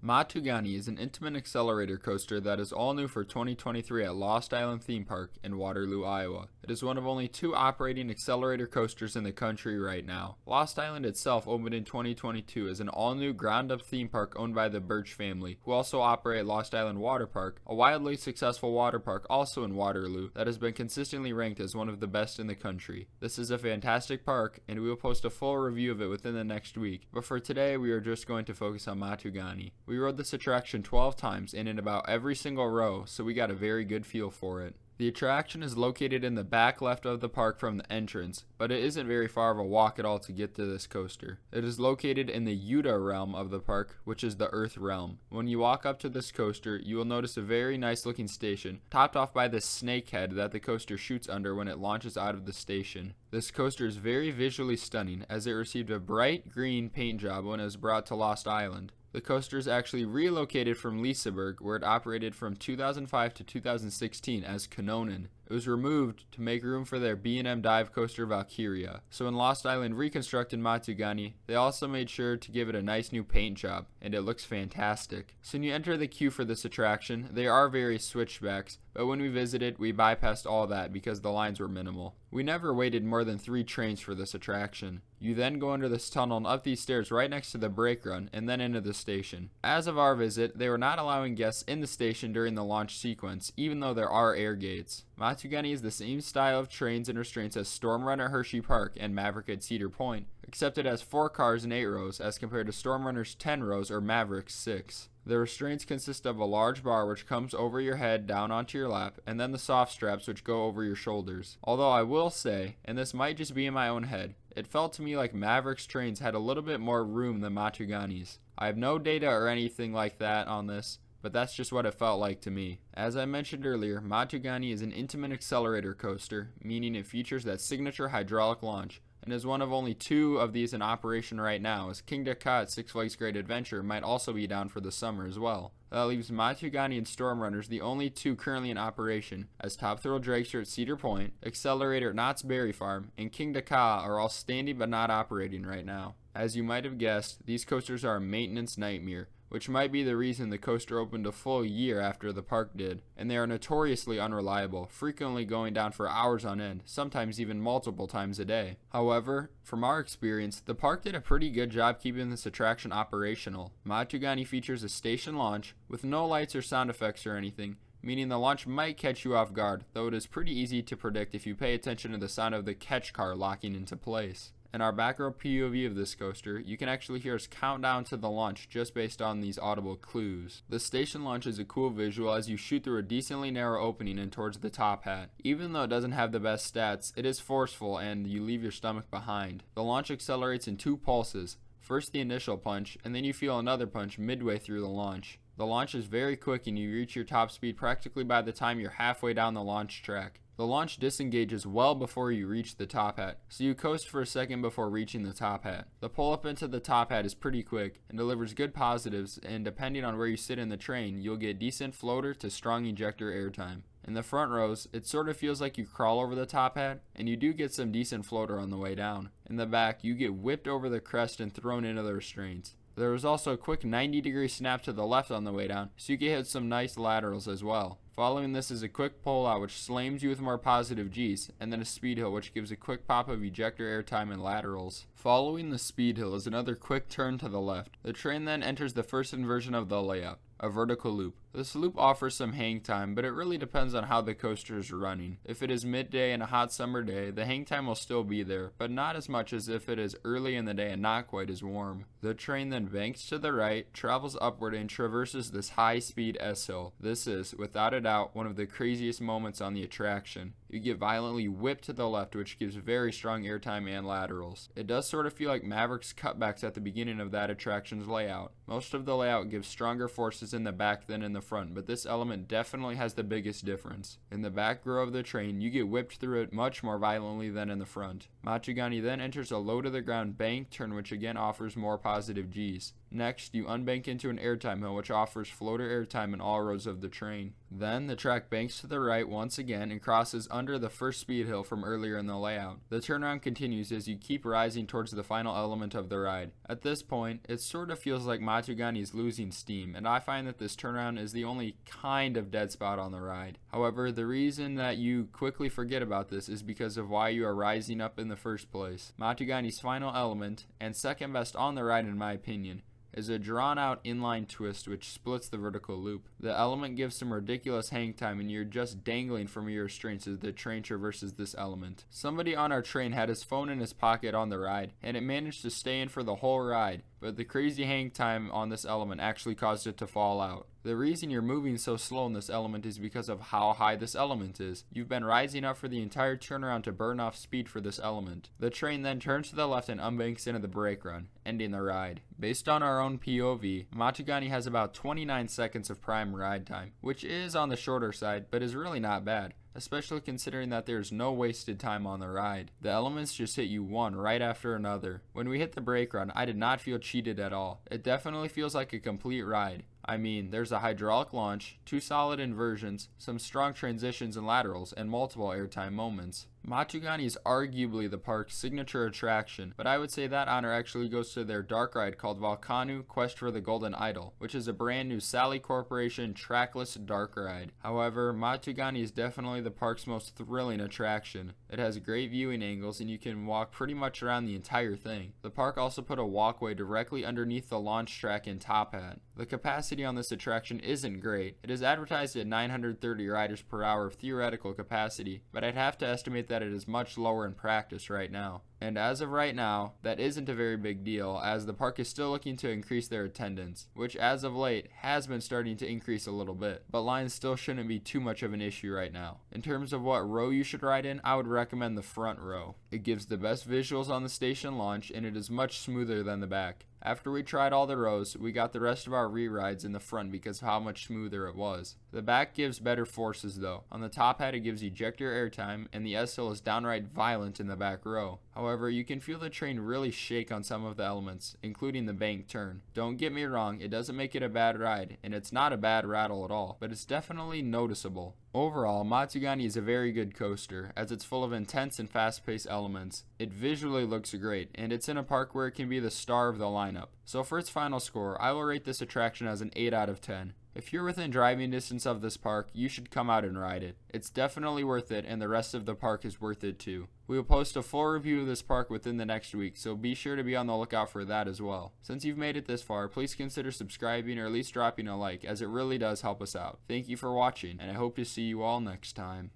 Matugani is an Intamin accelerator coaster that is all new for 2023 at Lost Island Theme Park in Waterloo, Iowa. It is one of only 2 operating accelerator coasters in the country right now. Lost Island itself opened in 2022 as an all-new ground-up theme park owned by the Birch family, who also operate Lost Island Water Park, a wildly successful water park also in Waterloo that has been consistently ranked as one of the best in the country. This is a fantastic park, and we will post a full review of it within the next week, but for today we are just going to focus on Matugani. We rode this attraction 12 times and in about every single row, so we got a very good feel for it. The attraction is located in the back left of the park from the entrance, but it isn't very far of a walk at all to get to this coaster. It is located in the Utah realm of the park, which is the Earth realm. When you walk up to this coaster, you will notice a very nice looking station, topped off by the snake head that the coaster shoots under when it launches out of the station. This coaster is very visually stunning, as it received a bright green paint job when it was brought to Lost Island. The coaster is actually relocated from Liseberg, where it operated from 2005 to 2016 as Canobie. It was removed to make room for their B&M dive coaster Valkyria. So when Lost Island reconstructed Matsugani, they also made sure to give it a nice new paint job, and it looks fantastic. So when you enter the queue for this attraction, there are various switchbacks, but when we visited, we bypassed all that because the lines were minimal. We never waited more than 3 trains for this attraction. You then go under this tunnel and up these stairs right next to the brake run, and then into the station. As of our visit, they were not allowing guests in the station during the launch sequence, even though there are air gates. Matsugani is the same style of trains and restraints as Storm Run at Hersheypark and Maverick at Cedar Point, except it has 4 cars and 8 rows as compared to Storm Runner's 10 rows or Maverick's 6. The restraints consist of a large bar which comes over your head down onto your lap, and then the soft straps which go over your shoulders. Although I will say, and this might just be in my own head, it felt to me like Maverick's trains had a little bit more room than Matugani's. I have no data or anything like that on this, but that's just what it felt like to me. As I mentioned earlier, Matugani is an Intamin accelerator coaster, meaning it features that signature hydraulic launch, and is one of only 2 of these in operation right now, as King Dakar at Six Flags Great Adventure might also be down for the summer as well. That leaves Matsugani and Storm Runners the only 2 currently in operation, as Top Thrill Dragster at Cedar Point, Accelerator at Knott's Berry Farm, and King Dakar are all standing but not operating right now. As you might have guessed, these coasters are a maintenance nightmare, which might be the reason the coaster opened a full year after the park did, and they are notoriously unreliable, frequently going down for hours on end, sometimes even multiple times a day. However, from our experience, the park did a pretty good job keeping this attraction operational. Matsugani features a station launch, with no lights or sound effects or anything, meaning the launch might catch you off guard, though it is pretty easy to predict if you pay attention to the sound of the catch car locking into place. In our back row POV of this coaster, you can actually hear us count down to the launch just based on these audible clues. The station launch is a cool visual as you shoot through a decently narrow opening and towards the top hat. Even though it doesn't have the best stats, it is forceful and you leave your stomach behind. The launch accelerates in 2 pulses, first the initial punch, and then you feel another punch midway through the launch. The launch is very quick and you reach your top speed practically by the time you're halfway down the launch track. The launch disengages well before you reach the top hat, so you coast for a second before reaching the top hat. The pull up into the top hat is pretty quick and delivers good positives, and depending on where you sit in the train, you'll get decent floater to strong ejector airtime. In the front rows, it sort of feels like you crawl over the top hat, and you do get some decent floater on the way down. In the back, you get whipped over the crest and thrown into the restraints. There was also a quick 90-degree snap to the left on the way down, so you can hit some nice laterals as well. Following this is a quick pull out which slams you with more positive G's, and then a speed hill which gives a quick pop of ejector airtime and laterals. Following the speed hill is another quick turn to the left. The train then enters the first inversion of the layout, a vertical loop. This loop offers some hang time, but it really depends on how the coaster is running. If it is midday and a hot summer day, the hang time will still be there, but not as much as if it is early in the day and not quite as warm. The train then banks to the right, travels upward, and traverses this high-speed S-hill. This is, without a doubt, one of the craziest moments on the attraction. You get violently whipped to the left, which gives very strong airtime and laterals. It does sort of feel like Maverick's cutbacks at the beginning of that attraction's layout. Most of the layout gives stronger forces in the back than in the front, but this element definitely has the biggest difference. In the back row of the train, you get whipped through it much more violently than in the front. Matsugani then enters a low to the ground bank turn, which again offers more positive G's. Next, you unbank into an airtime hill, which offers floater airtime in all rows of the train. Then, the track banks to the right once again and crosses under the first speed hill from earlier in the layout. The turnaround continues as you keep rising towards the final element of the ride. At this point, it sort of feels like Matsugani is losing steam, and I find that this turnaround is the only kind of dead spot on the ride. However, the reason that you quickly forget about this is because of why you are rising up in the first place. Matugani's final element, and second best on the ride in my opinion, is a drawn-out inline twist which splits the vertical loop. The element gives some ridiculous hang time and you're just dangling from your restraints as the train traverses this element. Somebody on our train had his phone in his pocket on the ride, and it managed to stay in for the whole ride, but the crazy hang time on this element actually caused it to fall out. The reason you're moving so slow in this element is because of how high this element is. You've been rising up for the entire turnaround to burn off speed for this element. The train then turns to the left and unbanks into the brake run, ending the ride. Based on our own POV, Matsugani has about 29 seconds of prime ride time, which is on the shorter side, but is really not bad, especially considering that there's no wasted time on the ride. The elements just hit you one right after another. When we hit the brake run, I did not feel cheated at all. It definitely feels like a complete ride. I mean, there's a hydraulic launch, 2 solid inversions, some strong transitions and laterals, and multiple airtime moments. Matsugani is arguably the park's signature attraction, but I would say that honor actually goes to their dark ride called Volcano Quest for the Golden Idol, which is a brand new Sally Corporation trackless dark ride. However, Matsugani is definitely the park's most thrilling attraction. It has great viewing angles and you can walk pretty much around the entire thing. The park also put a walkway directly underneath the launch track in Top Hat. The capacity on this attraction isn't great. It is advertised at 930 riders per hour of theoretical capacity, but I'd have to estimate that it is much lower in practice right now. And as of right now, that isn't a very big deal, as the park is still looking to increase their attendance, which as of late has been starting to increase a little bit, but lines still shouldn't be too much of an issue right now. In terms of what row you should ride in, I would recommend the front row. It gives the best visuals on the station launch and it is much smoother than the back. After we tried all the rows, we got the rest of our re-rides in the front because of how much smoother it was. The back gives better forces though. On the top hat it gives ejector airtime, and the S-hill is downright violent in the back row. However, you can feel the train really shake on some of the elements, including the bank turn. Don't get me wrong, it doesn't make it a bad ride, and it's not a bad rattle at all, but it's definitely noticeable. Overall, Matsugani is a very good coaster, as it's full of intense and fast-paced elements. It visually looks great, and it's in a park where it can be the star of the lineup. So for its final score, I will rate this attraction as an 8 out of 10. If you're within driving distance of this park, you should come out and ride it. It's definitely worth it, and the rest of the park is worth it too. We will post a full review of this park within the next week, so be sure to be on the lookout for that as well. Since you've made it this far, please consider subscribing or at least dropping a like, as it really does help us out. Thank you for watching, and I hope to see you all next time.